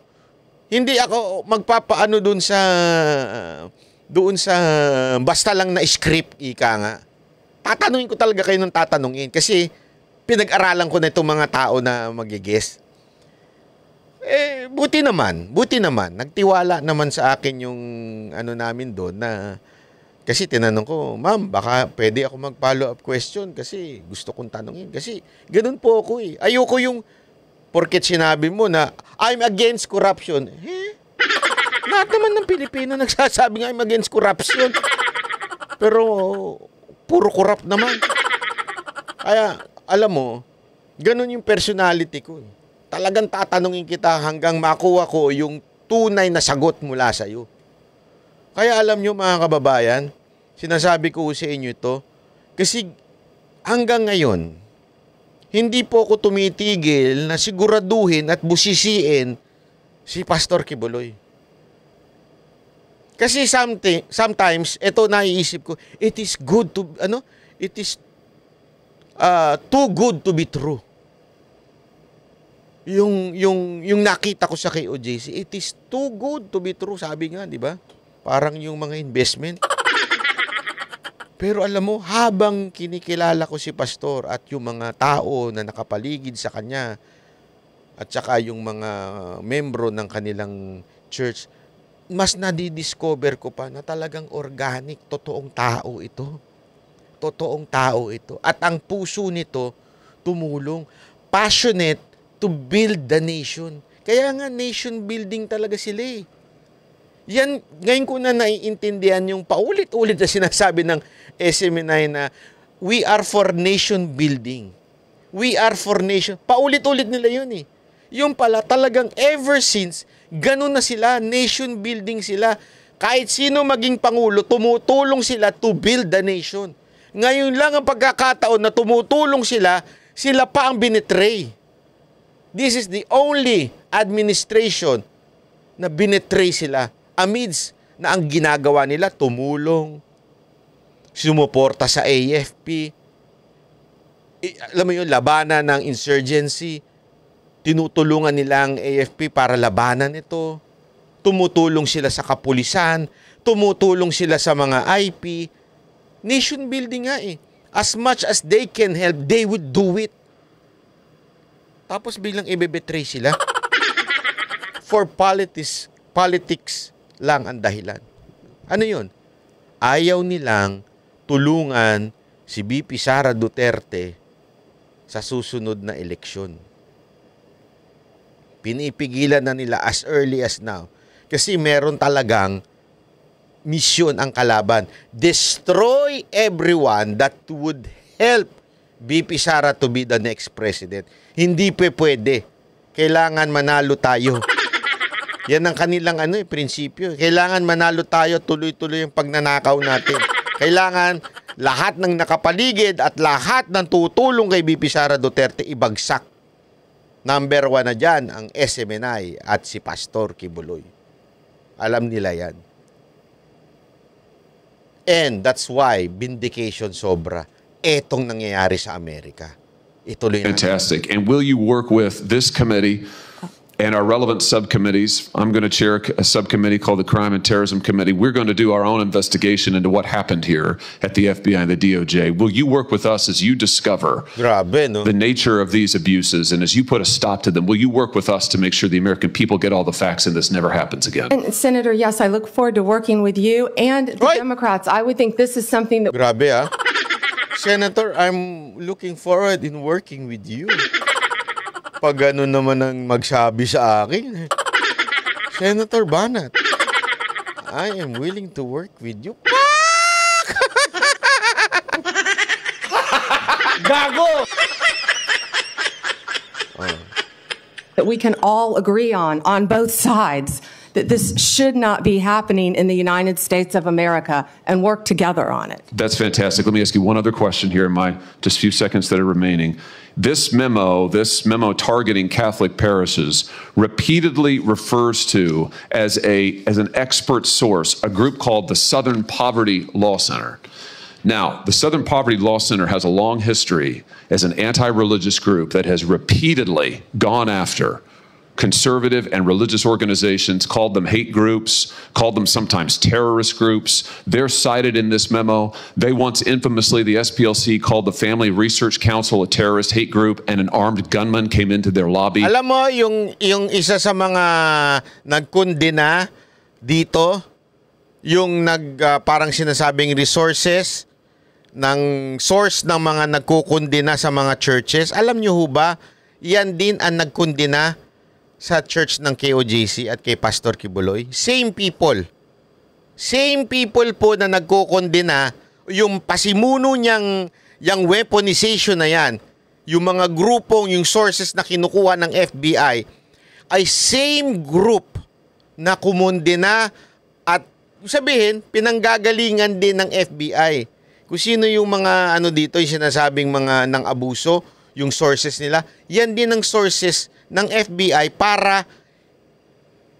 Hindi ako magpapaano doon sa basta lang na script, ika nga. Tatanungin ko talaga kayo ng tatanungin. Kasi pinag-aralan ko na itong mga tao na mag-guest. Buti naman. Nagtiwala naman sa akin yung namin doon na Kasi tinanong ko, ma'am, baka pwede ako mag-follow up question kasi gusto kong tanongin. Kasi ganun po ako eh. Ayoko yung, porket sinabi mo na, I'm against corruption. Lahat naman ng Pilipino nagsasabi nga I'm against corruption. Pero, puro corrupt naman. Kaya, alam mo, ganun yung personality ko. Talagang tatanungin kita hanggang makuha ko yung tunay na sagot mula sa'yo. Kaya alam nyo mga kababayan, sinasabi ko sa inyo ito, kasi hanggang ngayon, hindi po ako tumitigil na siguraduhin at busisiin si Pastor Quiboloy. Kasi sometimes, ito naiisip ko, it is good to, it is too good to be true. Yung nakita ko sa KOJC, it is too good to be true, sabi nga, di ba? Parang yung mga investment. Pero alam mo, habang kinikilala ko si Pastor at yung mga tao na nakapaligid sa kanya at saka yung mga membro ng kanilang church, mas nadidiscover ko pa na talagang organic, totoong tao ito. Totoong tao ito. At ang puso nito, tumulong. Passionate to build the nation. Kaya nga, nation building talaga sila eh. Yan, ngayon ko na naiintindihan yung paulit-ulit na sinasabi ng SMNI na we are for nation building. We are for nation. Paulit-ulit nila yun eh. Yung pala talagang ever since, ganun na sila, nation building sila. Kahit sino maging pangulo, tumutulong sila to build the nation. Ngayon lang ang pagkakataon na tumutulong sila, sila pa ang binitray. This is the only administration na binitray sila. Amidst na ang ginagawa nila, tumulong, sumuporta sa AFP, alam mo yun, labanan ng insurgency, tinutulungan nila ang AFP para labanan ito, tumutulong sila sa kapulisan, tumutulong sila sa mga IP, nation building nga eh. As much as they can help, they would do it. Tapos biglang ibebetray sila. For politics lang ang dahilan. Ano yun? Ayaw nilang tulungan si VP Sara Duterte sa susunod na eleksyon. Pinipigilan na nila as early as now. Kasi meron talagang misyon ang kalaban. Destroy everyone that would help VP Sara to be the next president. Hindi pwede. Kailangan manalo tayo. Yan ang kanilang prinsipyo. Kailangan manalo tayo, tuloy-tuloy yung pagnanakaw natin. Kailangan lahat ng nakapaligid at lahat ng tutulong kay VP Sara Duterte ibagsak. Number 1 na dyan ang SMNI at si Pastor Quiboloy. Alam nila yan. And that's why vindication sobra. Etong nangyayari sa Amerika. Ituloy na. Fantastic. And will you work with this committee and our relevant subcommittees? I'm going to chair a subcommittee called the Crime and Terrorism Committee. We're going to do our own investigation into what happened here at the FBI and the DOJ. Will you work with us as you discover the nature of these abuses and as you put a stop to them? Will you work with us to make sure the American people get all the facts and this never happens again? And Senator, yes, I look forward to working with you and the Democrats. I would think this is something that... Grabe ah. Senator, I'm looking forward in working with you. Pag ano naman ang magsabi sa akin. Senator Banat, I am willing to work with you. Gago! That we can all agree on both sides, that this should not be happening in the United States of America, and work together on it. That's fantastic. Let me ask you one other question here in my just few seconds that are remaining. This memo targeting Catholic parishes repeatedly refers to as an expert source a group called the Southern Poverty Law Center. Now, the Southern Poverty Law Center has a long history as an anti-religious group that has repeatedly gone after conservative and religious organizations, called them hate groups, called them sometimes terrorist groups. They're cited in this memo. They once infamously, the SPLC called the Family Research Council a terrorist hate group, and an armed gunman came into their lobby. Alam mo, yung isa sa mga nagkundina dito, yung parang sinasabing resources ng source ng mga nagkukundina sa mga churches. Alam nyo ho ba, yan din ang nagkundina sa church ng KOJC at kay Pastor Kibuloy. Same people. Same people po na nagkukundina, yung pasimuno niyang yung weaponization na yan, yung mga grupong, yung sources na kinukuha ng FBI, ay same group na kumundina at sabihin, pinanggagalingan din ng FBI. Kung sino yung mga dito, yung sinasabing mga ng abuso, yung sources nila, yan din ang sources ng FBI para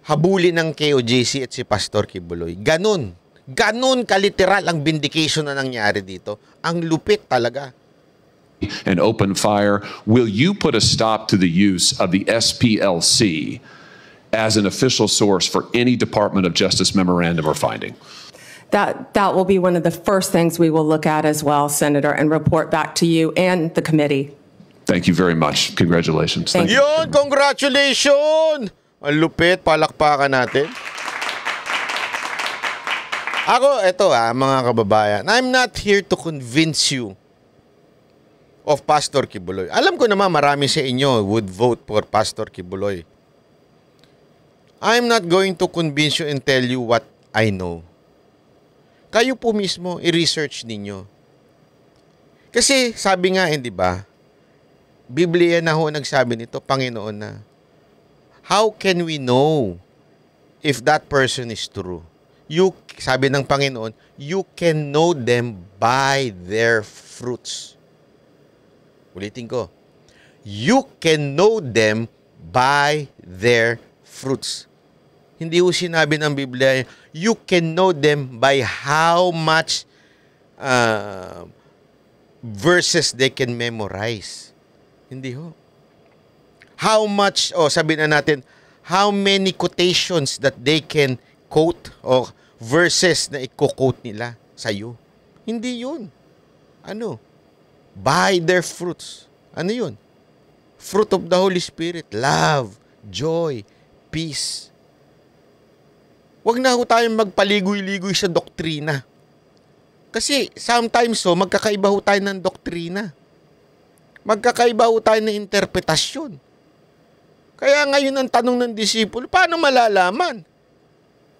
habulin ng KOJC at si Pastor Kibuloy. Ganun kaliteral ang vindication na nangyari dito. Ang lupit talaga. And open fire, will you put a stop to the use of the SPLC as an official source for any Department of Justice memorandum or finding? That will be one of the first things we will look at as well, Senator, and report back to you and the committee. Thank you very much. Congratulations. Thank you. Yun, congratulations! Ang lupit, palakpakan natin. Ako, eto mga kababayan, I'm not here to convince you of Pastor Kibuloy. Alam ko naman marami sa inyo would vote for Pastor Kibuloy. I'm not going to convince you and tell you what I know. Kayo po mismo, i-research ninyo. Kasi sabi nga, di ba, Biblia na ho nagsabi nito, Panginoon na, how can we know if that person is true? Sabi ng Panginoon, you can know them by their fruits. Ulitin ko. You can know them by their fruits. Hindi ho sinabi ng Biblia, you can know them by how much verses they can memorize. Hindi ho. How much, sabihin na natin, how many quotations that they can quote o verses na i-quote nila sa'yo. Hindi yun. By their fruits. Ano yun? Fruit of the Holy Spirit. Love, joy, peace. Huwag na ho tayong magpaligoy-ligoy sa doktrina. Kasi sometimes magkakaiba ho tayo ng doktrina. Magkakaiba ho tayo ng interpretasyon. Kaya ngayon ang tanong ng disipulo, paano malalaman?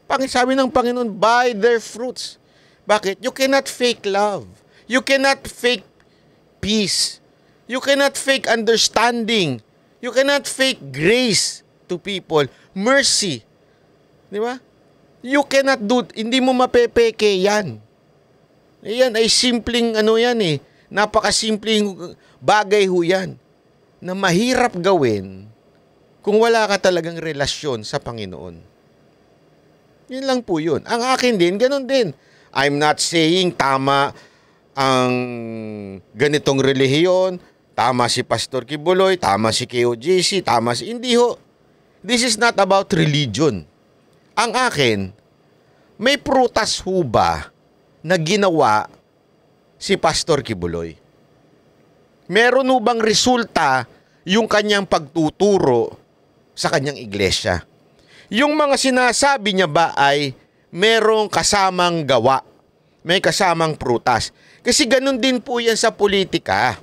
Sabi ng Panginoon, by their fruits. Bakit? You cannot fake love. You cannot fake peace. You cannot fake understanding. You cannot fake grace to people. Mercy. Di ba? You cannot do, hindi mo mapepeke yan. Yan ay simpleng napakasimpleng bagay ho yan na mahirap gawin kung wala ka talagang relasyon sa Panginoon. Yun lang po yun. Ang akin din, ganun din. I'm not saying tama ang ganitong relihiyon, tama si Pastor Kibuloy, tama si KOJC, hindi ho. This is not about religion. Ang akin, may prutas ho ba na ginawa si Pastor Kibuloy? Meron ho bang resulta yung kanyang pagtuturo sa kanyang iglesia? Yung mga sinasabi niya ba ay merong kasamang gawa? May kasamang prutas? Kasi ganun din po yan sa politika.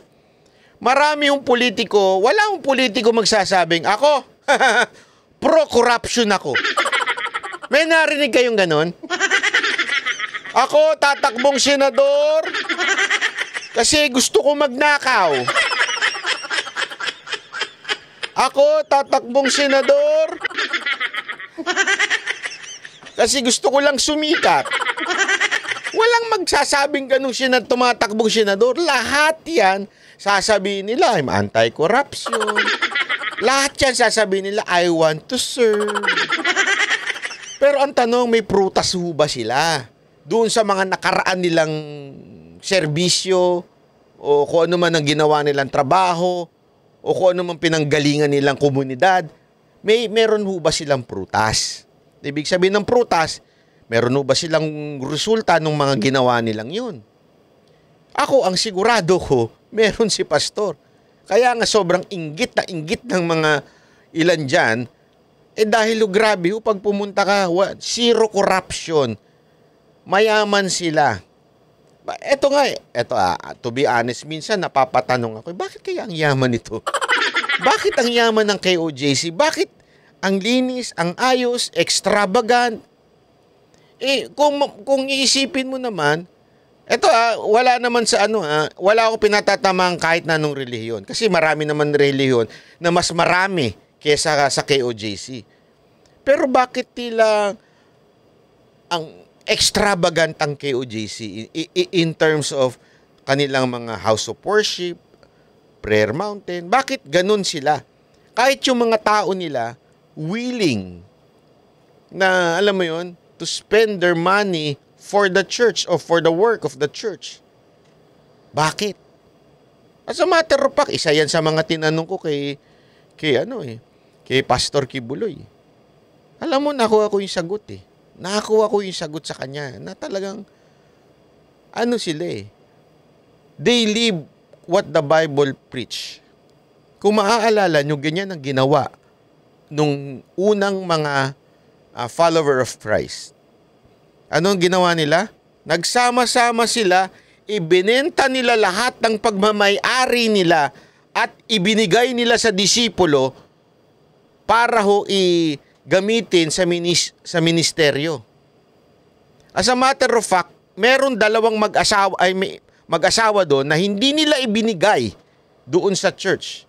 Marami yung politiko, wala yung politiko magsasabing, ako, pro-corruption ako. May narinig kayong ganun? Ako, tatakbong senador kasi gusto ko magnakaw. Ako, tatakbong senador kasi gusto ko lang sumikat. Walang magsasabing ganung tumatakbong senador. Lahat yan, sasabihin nila, I'm anti-corruption. Lahat yan, sasabihin nila, I want to serve. Pero ang tanong, may prutas ho ba sila? Doon sa mga nakaraan nilang serbisyo, o kung ano man ang ginawa nilang trabaho, o kung ano man pinanggalingan nilang komunidad, meron ho ba silang prutas? Ibig sabihin ng prutas, meron ho ba silang resulta ng mga ginawa nilang yun? Ako, ang sigurado ko, meron si Pastor. Kaya nga sobrang inggit ng mga ilan dyan, dahil grabe ho, pag pumunta ka, zero corruption. mayaman sila. Eto nga to be honest, minsan napapatanong ako, bakit kaya ang yaman nito? Bakit ang yaman ng KOJC? Bakit ang linis, ang ayos, extravagant? Kung iisipin mo naman, wala naman sa wala ako pinatatamang kahit na anong relihiyon. Kasi marami naman relihiyon na mas marami kesa sa KOJC. Pero bakit tila ang extravagant ang KOJC in terms of kanilang mga house of worship, prayer mountain? Bakit ganun sila? Kahit yung mga tao nila willing na, alam mo yun, to spend their money for the church or for the work of the church. Bakit? As a matter of fact, isa yan sa mga tinanong ko kay Pastor Kibuloy. Alam mo, nakuha ko yung sagot eh. Nakakuha ko yung sagot sa kanya na talagang they live what the Bible preach. Kung maaalala nyo, ganyan ang ginawa nung unang mga follower of Christ. Ano ang ginawa nila? Nagsama-sama sila, ibinenta nila lahat ng pagmamay-ari nila at ibinigay nila sa disipulo para gamitin sa ministeryo. As a matter of fact, meron dalawang mag-asawa doon na hindi nila ibinigay doon sa church.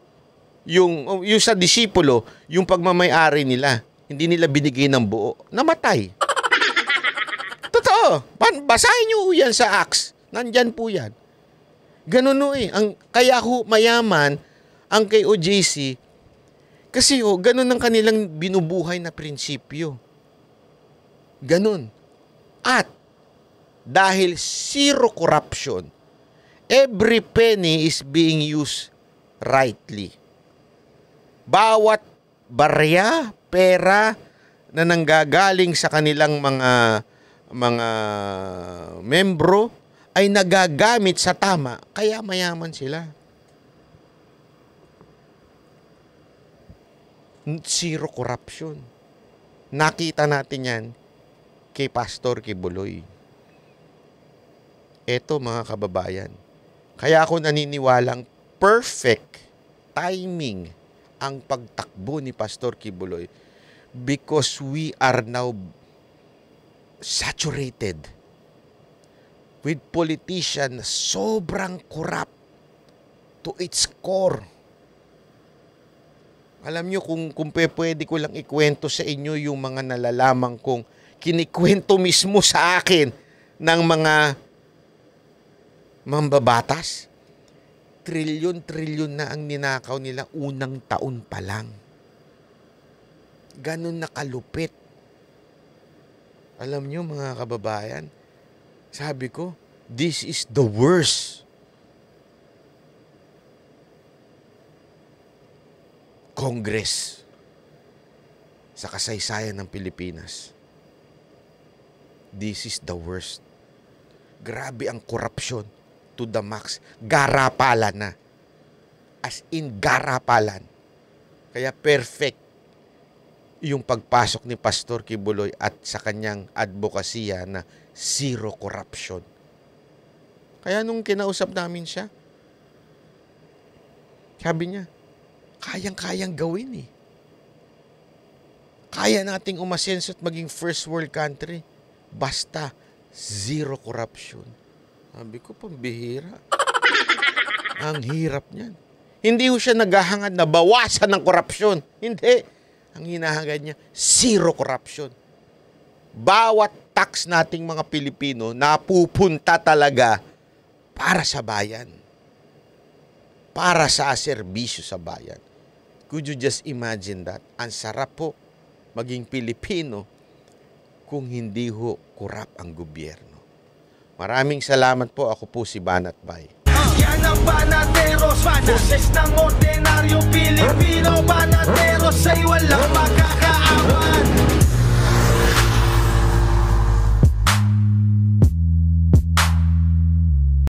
Yung sa disipulo, yung pagmamay-ari nila, hindi nila binigay ng buo. Namatay. Totoo. Basahin nyo yan sa Acts. Nandyan po yan. Ganun kaya mayaman ang KOJC. Kasi ganun ang kanilang binubuhay na prinsipyo. Ganun. At dahil zero corruption, every penny is being used rightly. Bawat barya, pera na nanggagaling sa kanilang mga membro ay nagagamit sa tama, kaya mayaman sila. Zero corruption. Nakita natin yan kay Pastor Kibuloy. Eto mga kababayan, kaya ako naniniwalang perfect timing ang pagtakbo ni Pastor Kibuloy because we are now saturated with politicians sobrang corrupt to its core. Alam nyo, kung pwede ko lang ikwento sa inyo yung mga nalalaman kong kinikwento mismo sa akin ng mga mambabatas. Trilyon na ang ninakaw nila unang taon pa lang. Ganun na kalupit. Alam nyo mga kababayan, sabi ko, this is the worst. Congress sa kasaysayan ng Pilipinas. This is the worst. Grabe ang korupsyon to the max. Garapalan na. As in garapalan. Kaya perfect yung pagpasok ni Pastor Kibuloy at sa kanyang advokasya na zero corruption. Kaya nung kinausap namin siya, sabi niya, kayang-kayang gawin eh. Kaya nating umasenso at maging first world country. Basta zero corruption. Sabi ko, pambihira. Ang hirap niyan. Hindi ho siya naghahangad na bawasan ng korupsyon. Hindi. Ang hinahangad niya, zero corruption. Bawat tax nating mga Pilipino napupunta talaga para sa bayan. Para sa serbisyo sa bayan. Could you just imagine that? Ang sarap po maging Pilipino kung hindi ho kurap ang gobyerno. Maraming salamat po. Ako po si Banat Bay. Yan ang Banateros, boses na